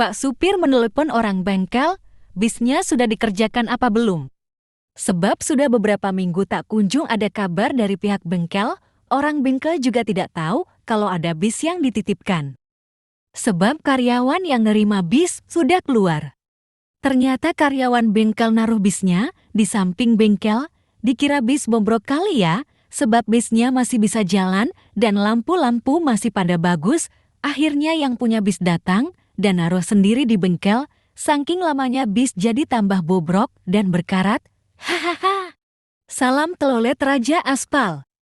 Pak supir menelepon orang bengkel, bisnya sudah dikerjakan apa belum? Sebab sudah beberapa minggu tak kunjung ada kabar dari pihak bengkel, orang bengkel juga tidak tahu kalau ada bis yang dititipkan. Sebab karyawan yang nerima bis sudah keluar. Ternyata karyawan bengkel naruh bisnya di samping bengkel, dikira bis bobrok kali ya, sebab bisnya masih bisa jalan dan lampu-lampu masih pada bagus. Akhirnya yang punya bis datang dan naruh sendiri di bengkel, saking lamanya bis jadi tambah bobrok dan berkarat. Hahaha. Salam telolet Raja Aspal.